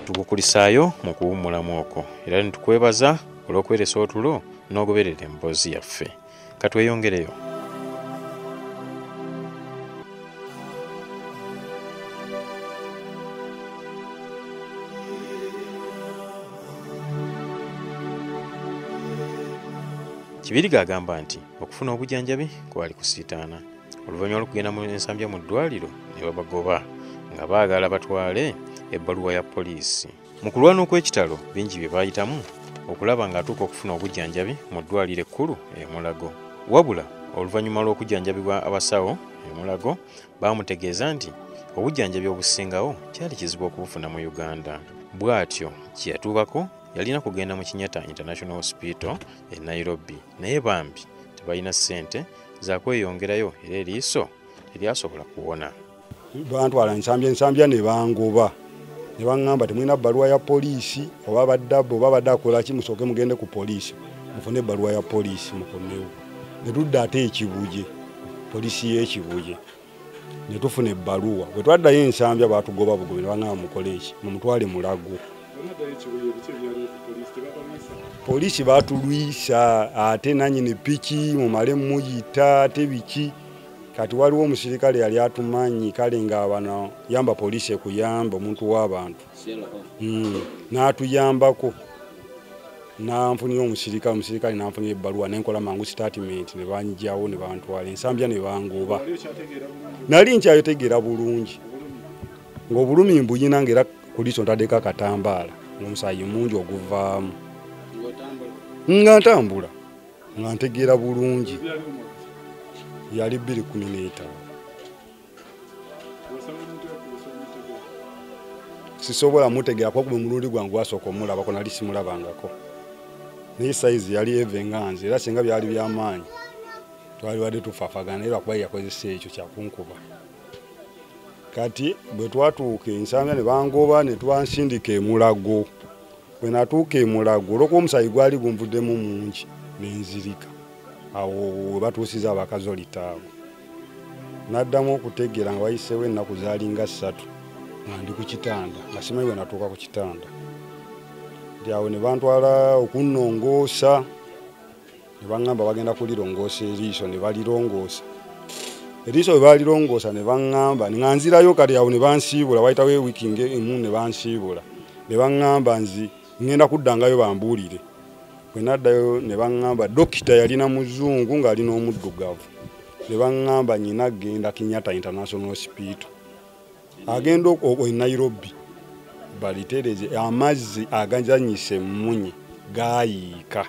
tukukulisaayo mu kuwummulamu okwo era netukwebaza olw'okweresa otulo n'ogoberera emboozi yaffe. Katweyongereyo. Kibiriga agamba nti okufuna obujjanjabi kwali kusiitaana. Oluvannyuma lw'okugenda mu ensambya mu ddwaliro ne babagoba nga baagala batwale ebbaluwa ya poliisi. Mu kulwana okw'ekitalo bingi bye baayitamu okulaba ng'atuuka okufuna obujjanjabi mu ddwaliro ekkulu e Mulago. Wabula oluvannyuma lw'okujjanjabibwa abasawo e Mulago baamutegeeza nti obujjanjabi obusingawo kyali kizibu okubufuna mu Uganda. Bw'atyo kye yatuukako yalina kugenda mu Kenyatta International Hospital e Nairobi, naye bambi tebalina ssente za kweyongerayo era eriiso teryasobola kuwona. Bantwala ensambya ne bangoba ne baŋŋamba temulina bbaluwa ya poliisi oba baddabbo oba badde akola ki musooke mugende ku poliisi mufune ebbaluwa ya poliisi mukomewo. Ne tudda ate ekibuje poliisi y'ekibuje ne tufuna ebbaluwa. Bwe twaddayo ensambya baatugoba bugobe ne baŋŋamba mukole eki mumutwale Mulago. Poliisi baatulwisa ate nannyini piki mumale muyita ate biki. Kati waliwo omusirikale yali atumanyi kale nga bano yamba poliisi ekuyamba omuntu w'abantu n'atuyambako n'anfunira omusirikale n'anfunira ebbaluwa nenkola mangu statement ne banyijawo ne bantwala ensambya ne bangoba. Nali nkyayotegeera bulungi ng'obulumi mbuyina ng'era kuliiso ntaddeko akatambaala ng'omusaayi mungi oguvaamu nga ntambula nga ntegeera bulungi. Yali 2015. Sisobola mutegeera kwa kuba mulundi gwangu wasooka omulabako nali simulabangako. Naye saizi yali evenganze era singa byali by'amaanyi twali wadde tufafagana era kuba yakozesa ekyo kyakunkuba. Kati bwe twatuuka ensambya ne bangoba ne twansindika e Mulago. Bwe natuuka e Mulago olw'okuba omusaayi gwali gunvuddemu mungi nenzirika. Awo batuusiza abakazolita abo. Naddamu okutegeera nga wayiseewo ennaku zaalinga 3 nga ndi ku kitanda nga simanyi bwe natuuka ku kitanda. Ndi awo ne bantwala okunnongoosa ne baŋŋamba bagenda kulirongoosa eriiso ne balirongoosa. Eriiso bwe balirongoosa ne baŋŋamba nga nzirayo kati awo ne bansiibula wayitawo wiiki emu ne bansiibula. Ne baŋŋamba nzi ngenda kuddangayo bambuulire. Bwe naddayo ne baŋŋamba dokita yalina muzungu ng'alina omuddugavu. Ne baŋŋamba nnyina genda Kenyatta International Hospital. Agenda e Nairobi balitereze amazzi agazanyise mmunye gaayiika.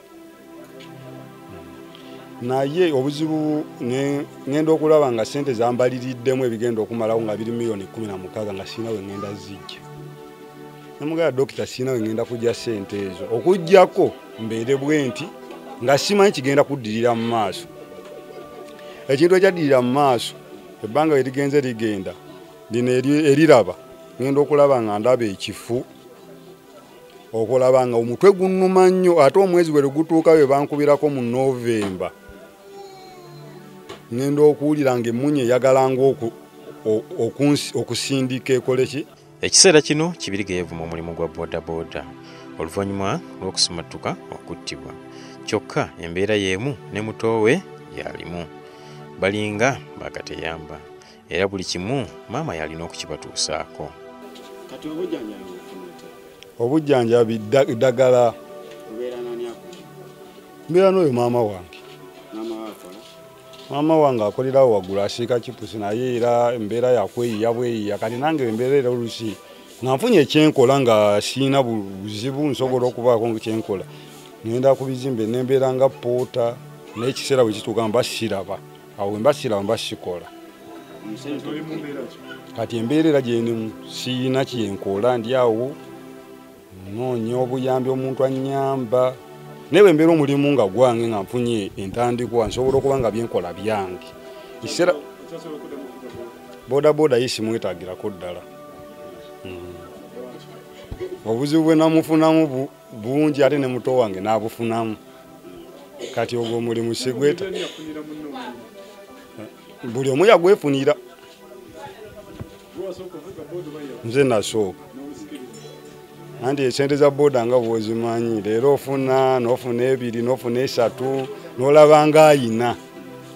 Naye obuzibu ngenda okulaba nga ssente zambaliriddemu ebigenda okumalawo nga biri $16,000 nga sirina we ngenda zijja. Namugamba dokita sirina we ngenda kujja ssente ezo okujjako mbeere bwe nti nga simanyi kigenda kuddirira mu maaso. Ekintu ekyaddirira mu maaso ebbanga we ligenze ligenda lino eriraba ngenda okulaba nga ndaba ekifu okulaba nga omutwe gunnuma nnyo ate omwezi bwe gutuuka we bankubirako mu Novemba ngenda okuwulira nga emmunye eyagalanga okusindika ekole ki. Ekiseera kino Kibiriga yeevuma omulimu gwa bodaboda oluvannyuma lw'okusimatuka okuttibwa. Kyokka embeera y'emu ne muto we yalimu. Balinga bakateyamba era buli kimu maama yalina okukibatuusaako. Kati obujjanjabi ddagala mbeera n'oyo maama wange. Maama wange akolerawo waggulu asiika kipusi naye era embeera yakweyiya bweyiya kati nange embeera era olusi nga nfunye ekyenkola nga siina buzibu nsobola okubaako kyenkola ngenda ku bizimbe nembeera nga poota n'ekiseera bwe kituuka mba siraba awo mba siraba mba sikola. Kati embeera era gyenimu siina kyenkola ndi awo noonya obuyambi omuntu annyamba naye bwe mbeera omulimu nga gwange nga nfunye entandikwa nsobola okuba nga byenkola byange. Kiseera bodaboda ye simwetaagirako ddala. Obuzibu bwe namufunamu bungi ate ne muto wange n'abufunamu. Kati ogwo omulimu sigweta buli omu yagwefunira. Nze nasooka Andi esente za boda nga bwozimanyi leero ofuna n'ofuna ebiri n'ofuna esatu n'olabanga ayina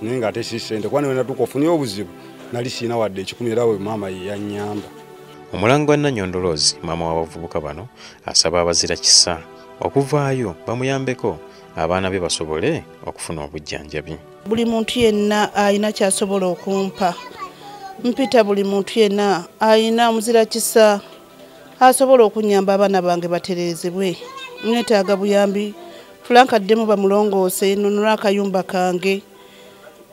naye nga ate si ssente kuba newena tukofunye obuzibu nali siina wadde ekikumi era we maama ye yannyamba. Omulangwa Nannyondolozi maama w'abavubuka bano asaba abazira kisa okuvaayo bamuyambeko abaana be basobole okufuna obujjanjabi. Buli muntu yenna ayina kyasobola okumpa. Mpita buli muntu yenna ayina muzira kisa asobola okunyamba abaana bange baterezebwe. Neetaaga buyambi tulankaddemu bamulongoose nunula akayumba kange.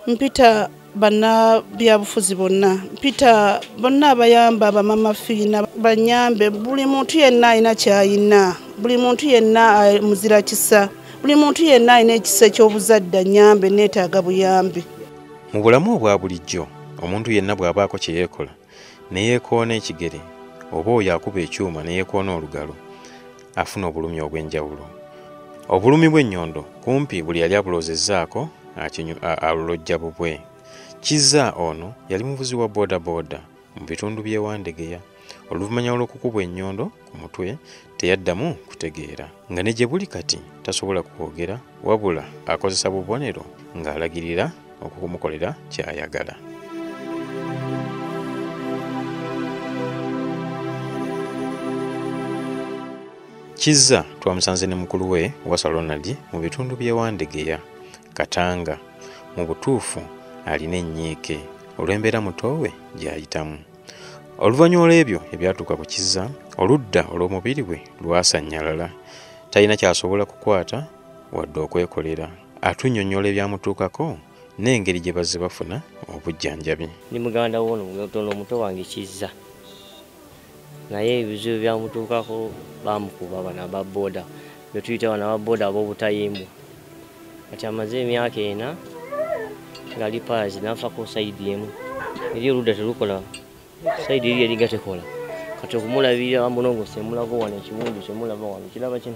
Mpita bana byabufuzi bonna. Mpita bonna abayamba bamama fiina banyambe. Buli muntu yenna ayina kyayina. Buli muntu yenna muzira kisa. Buli muntu yenna ayina ekisa eky'obuzadde nyambe neetaaga buyambi. Mu bulamu obwa bulijjo omuntu yenna bw'abaako kye yeekola ne yeekoona ekigere oba oyo akuba ekyuma ne yeekoona olugalo afuna obulumi obw'enjawulo. Obulumi bw'ennyondo kumpi buli yali abulozezzaako alulojja bubwe. Kizza ono yali muvuzi wa boda boda mu bitundu by'e Wandegeya. Oluvannyuma lw'okukubwa ennyondo ku mutwe teyaddamu kutegeera nga ne gye buli kati tasobola kwogera wabula akozesa bubonero ng'alagirira okumukolera ky'ayagala. Kizza twamusanze ne mukulu we Wasa Ronald mu bitundu by'e Wandegeya Katanga. Mu butuufu alina ennyiike olw'embeera muto we gy'ayitamu. Oluvannyuma olw'ebyo ebyatuuka ku Kizza oludda olw'omubiri gwe lwasannyalala. Talina kyasobola kukwata wadde okwekolera. Atunnyonnyola ebyamutuukako n'engeri gye bazze bafuna obujjanjabi. Ni muganda w'ono omuto wange Kizza. Naye ebizibu byamutuukako bamukuba bano aba boda. Bye tuyita bano aba boda ab'obutayimbwa. Kati amaze emyaka 4 ngali paazi n'anfako sayidi emu. Eri oludda terukola. Sayidi eri eringa tekola. Kati okumulabirira bamulongose mulago wano ekiwundu kyemulaba wano kiraba kino.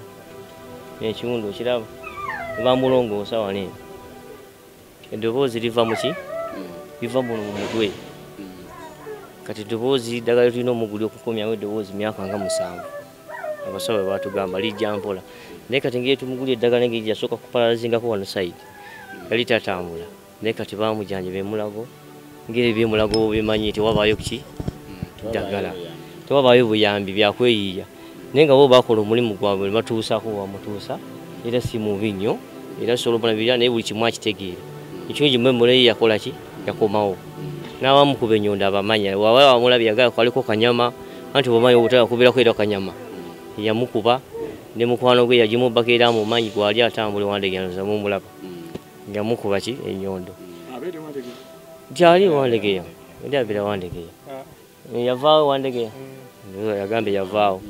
Ekiwundu kiraba. Bamulongoosa wano eno. Eddoboozi liva mu ki? Liva muno mu mutwe. Kati eddoboozi ddagala tulina omuguli okukomyawo eddoboozi myaka nga 7. Abasawo baatugamba lijja mpola. Naye kati ngeri tumugulira eddagala ngeri yasooka kupalazingako wano sayidi. Yali tatambula. Naye kati bamujjanja bemulago. Ngeri ebyemulago bimanyi tewabaayo ki? Ddagala. Tewabaayo buyambi byakweyiiya. Naye nga bo bakola omulimu gwabwe ne batuusaako wamutuusa. Era si mubi nnyo. Era Solomon Birya naye buli kimu akitegeera. Ekyo memole yakola ki? Yakomawo. N'abamukuba ennyondo abamanya. Wawala wamulabye yagala kwaliko kanyama. Anti bw'omanyi obutala kubira kwera kanyama. Yamukuba ne mukwano gwe yagimubaka era amumanyi gwali atambula Wandegeya nzamu mulaba. Yamukuba ki? Ennyondo. Gyali Wandegeya. Ndi abira Wandegeya. Yavaawo Wandegeya. Yagambe yavaawo.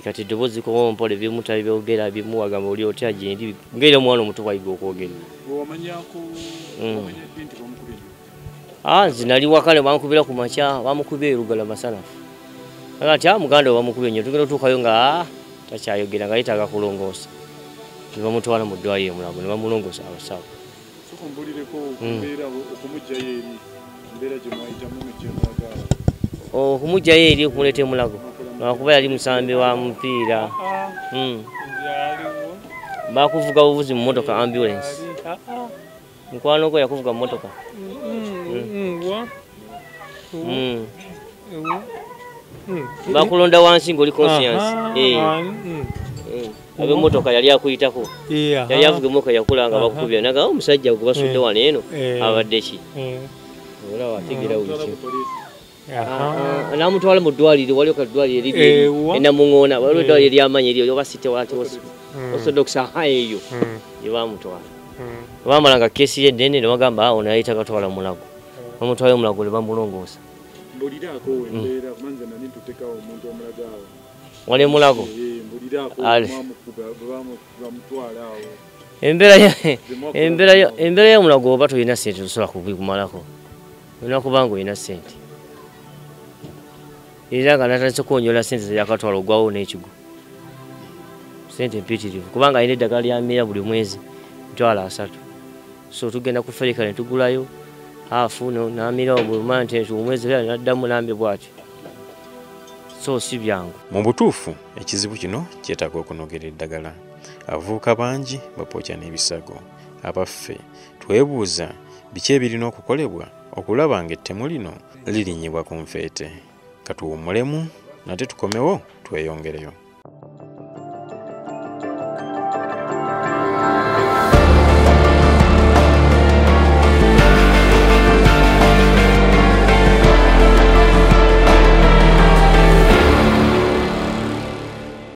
Kati eddoboozi ko mpole bimutali byogera bimuwagamba oli otya gyendi ngeri omwana omuto bwayiga okwogera. Zinali wakale bamukubira ku makya bamukubira erugala masanafu. Kati muganda bamukubira nnyo tugenda tuukayo nga takyayogera nga yetaaga kulongoosa. Ne bamutwala mu ddwaliro Mulago ne bamulongoosa abasawo. Okumugjayo eri okumuleeta Mulago. Kuba yali musambi wa mupiira. Bakuvuga buvuzi mu motoka ambulance. Mukwano gwe yakuvuga mu motoka. Bakulonda wansi ng'oli conscience. Abe motoka yali akuyitako. Yali avuga emotoka yakulanga bakukubira. Naga omusajja gwe basudde wano eno abadde ki? Ola wategeera wiki. Namutwala mu ddwaliro waliwo kaddwaliro eriri enamuŋŋoona waliwo eddwaliro eryamanyi eryo oba site wati osodokisa eyo gye bamutwala. Bamala nga keesi ye ennene ne bagamba ono yali tagatwala Mulago. Bamutwala Mulago ne bamulongoosa. Wali Mulago. Embeera ya Mulago oba tolina ssente tosobola kubikumalako. Olina kuba nga olina ssente. Era nga natandise kwonyola ssente ze yakatwala ogwawo n'ekigo. Ssente mpitirivu kubanga alina eddagala ly'amira buli mwezi $3. So tugenda ku Ferika ne tugulayo hafu n'amira buli mwezi era n'addamu nambe bw'atyo. so si byangu. Mu butuufu ekizibu kino kyetaaga okunogera eddagala. Abavubuka bangi bapookya n'ebisago. Abaffe twebuuza biki ebirina okukolebwa okulaba ng'ettemu lino lirinyibwa ku nfeete. Katuwummulemu nate tukomewo tweyongereyo.